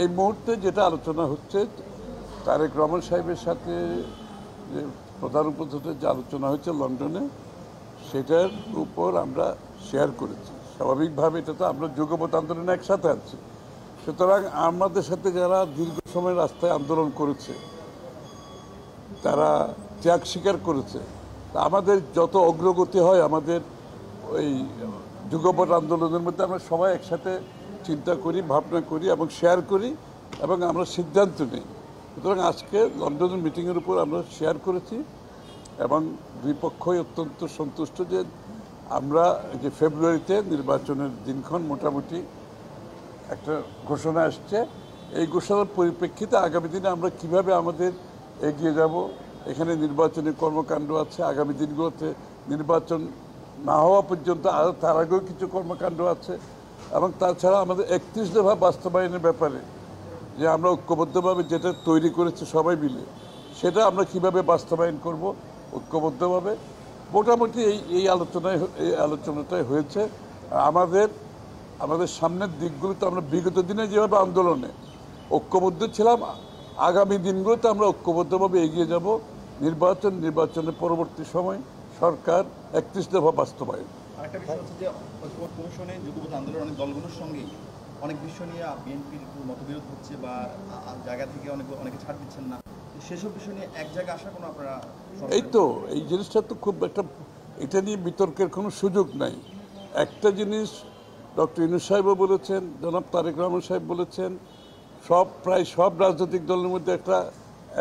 এই মুহূর্তে যেটা আলোচনা হচ্ছে তারেক রহমান সাহেবের সাথে যে প্রধান উপদেষ্টার যে আলোচনা হয়েছে লন্ডনে, সেটার উপর আমরা শেয়ার করেছি। স্বাভাবিকভাবে এটা তো আমরা যুগপৎ আন্দোলনে একসাথে আছি, সুতরাং আমাদের সাথে যারা দীর্ঘ সময় রাস্তায় আন্দোলন করেছে, তারা ত্যাগ স্বীকার করেছে, আমাদের যত অগ্রগতি হয় আমাদের ওই যুগপৎ আন্দোলনের মধ্যে আমরা সবাই একসাথে চিন্তা করি, ভাবনা করি এবং শেয়ার করি এবং আমরা সিদ্ধান্ত নিই। সুতরাং আজকে লন্ডনের মিটিংয়ের উপর আমরা শেয়ার করেছি এবং দুই পক্ষই অত্যন্ত সন্তুষ্ট যে আমরা যে ফেব্রুয়ারিতে নির্বাচনের দিনক্ষণ মোটামুটি একটা ঘোষণা আসছে। এই ঘোষণার পরিপ্রেক্ষিতে আগামী দিনে আমরা কিভাবে আমাদের এগিয়ে যাব, এখানে নির্বাচনী কর্মকাণ্ড আছে, আগামী দিনগুলোতে নির্বাচন না হওয়া পর্যন্ত আরও তার আগেও কিছু কর্মকাণ্ড আছে এবং তাছাড়া আমাদের 31 দফা বাস্তবায়নের ব্যাপারে যে আমরা ঐক্যবদ্ধভাবে যেটা তৈরি করেছি সবাই মিলে, সেটা আমরা কিভাবে বাস্তবায়ন করব ঐক্যবদ্ধভাবে, মোটামুটি এই আলোচনাটাই হয়েছে। আমাদের সামনের দিকগুলোতে আমরা বিগত দিনে যেভাবে আন্দোলনে ঐক্যবদ্ধ ছিলাম, আগামী দিনগুলোতে আমরা ঐক্যবদ্ধভাবে এগিয়ে যাব। নির্বাচনের পরবর্তী সময় সরকার 31 দফা বাস্তবায়ন। আরেকটা বিষয় হচ্ছে যে কমিশনে যুগপৎ আন্দোলনের দলগুলোর সঙ্গেই অনেক বিষয় নিয়ে বিএনপির মতবিরোধ হচ্ছে বা জায়গা থেকে অনেকে ছাড় দিচ্ছেন না, সেসব বিষয় নিয়ে এক জায়গায় আসা কোনো আপনারা এই তো এই জিনিসটা তো খুব একটা, এটা নিয়ে বিতর্কের কোনো সুযোগ নাই। একটা জিনিস ডক্টর ইউনূস সাহেবও বলেছেন, জনাব তারেক রহমান সাহেব বলেছেন, প্রায় সব রাজনৈতিক দলের মধ্যে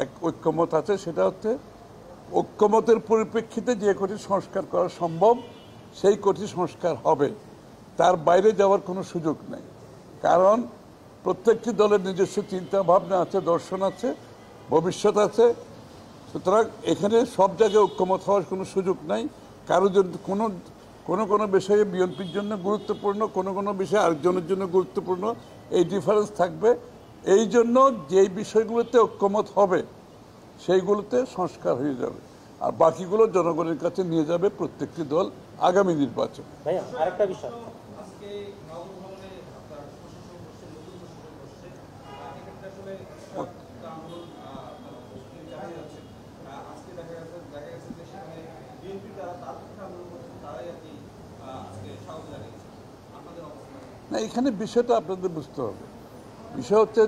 এক ঐক্যমত আছে, সেটা হচ্ছে ঐক্যমতের পরিপ্রেক্ষিতে যে কটি সংস্কার করা সম্ভব সেই কটি সংস্কার হবে, তার বাইরে যাওয়ার কোনো সুযোগ নেই। কারণ প্রত্যেকটি দলের নিজস্ব চিন্তা ভাবনা আছে, দর্শন আছে, ভবিষ্যৎ আছে। সুতরাং এখানে সব জায়গায় ঐক্যমত হওয়ার কোনো সুযোগ নাই। কারোর জন্য কোনো বিষয়ে বিএনপির জন্য গুরুত্বপূর্ণ, কোনো বিষয়ে আরেকজনের জন্য গুরুত্বপূর্ণ, এই ডিফারেন্স থাকবে। এই জন্য যেই বিষয়গুলোতে ঐক্যমত হবে সেইগুলোতে সংস্কার হয়ে যাবে, আর বাকিগুলো জনগণের কাছে নিয়ে যাবে প্রত্যেকটি দল আগামী নির্বাচন। আরেকটা বিষয়, না, এখানে বিষয়টা আপনাদের বুঝতে হবে। বিষয় হচ্ছে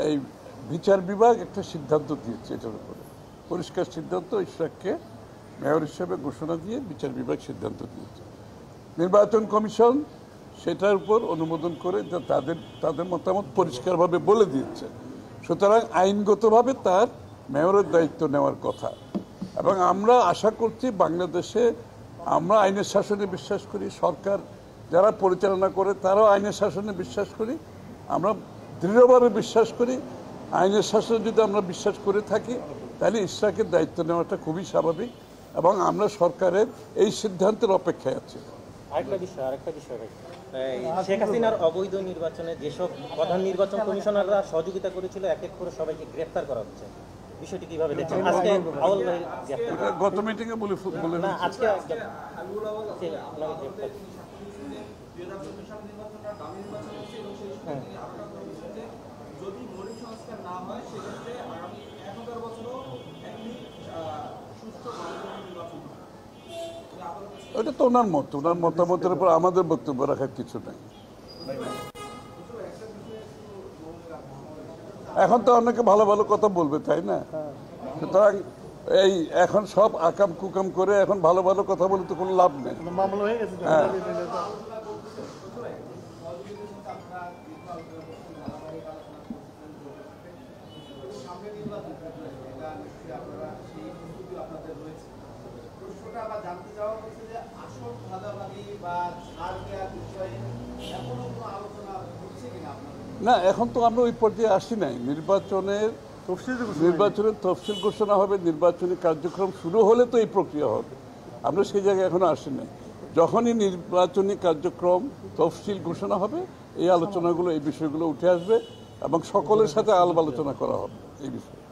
এই বিচার বিভাগ একটা সিদ্ধান্ত দিয়েছে, এটার উপরে পরিষ্কার সিদ্ধান্ত, ইশরাককে মেয়র হিসেবে ঘোষণা দিয়ে বিচার বিভাগ সিদ্ধান্ত দিয়েছে। নির্বাচন কমিশন সেটার উপর অনুমোদন করে তাদের মতামত পরিষ্কারভাবে বলে দিয়েছে। সুতরাং আইনগতভাবে তার মেয়রের দায়িত্ব নেওয়ার কথা। এবং আমরা আশা করছি বাংলাদেশে আমরা আইনের শাসনে বিশ্বাস করি, সরকার যারা পরিচালনা করে তারাও আইনের শাসনে বিশ্বাস করি, আমরা দৃঢ়ভাবে বিশ্বাস করি। আইনের শাসনে যদি আমরা বিশ্বাস করে থাকি তাহলে ইশরাকের দায়িত্ব নেওয়াটা খুবই স্বাভাবিক এবং আমরা সরকারের এই সিদ্ধান্তের অপেক্ষায় আছি। আরেকটা বিষয় শেখ হাসিনার অবৈধ নির্বাচনে যেসব প্রধান নির্বাচন কমিশনাররা সহযোগিতা করেছিল এক এক করে সবাইকে গ্রেফতার করা হচ্ছে, বিষয়টি কিভাবে দেখছেন? আজকে আউয়াল ভাই গ্রেফতার, গত মিটিংয়ে বলে না আজকে ওটা তো ওনার মতামতের উপর আমাদের বক্তব্য রাখার কিছু নাই। এখন তো অনেকে ভালো ভালো কথা বলবে, তাই না? সুতরাং এখন সব আকাম কুকাম করে এখন ভালো ভালো কথা বলে তো কোনো লাভ নেই। হ্যাঁ, না, এখন তো আমরা ওই পর্যায়ে আসি নাই। নির্বাচনের তফসিল ঘোষণা হবে, নির্বাচনী কার্যক্রম শুরু হলে তো এই প্রক্রিয়া হবে। আমরা সেই জায়গায় এখনো আসি নাই। যখনই নির্বাচনী কার্যক্রম তফসিল ঘোষণা হবে এই আলোচনাগুলো, এই বিষয়গুলো উঠে আসবে এবং সকলের সাথে আলাপ আলোচনা করা হবে এই বিষয়ে।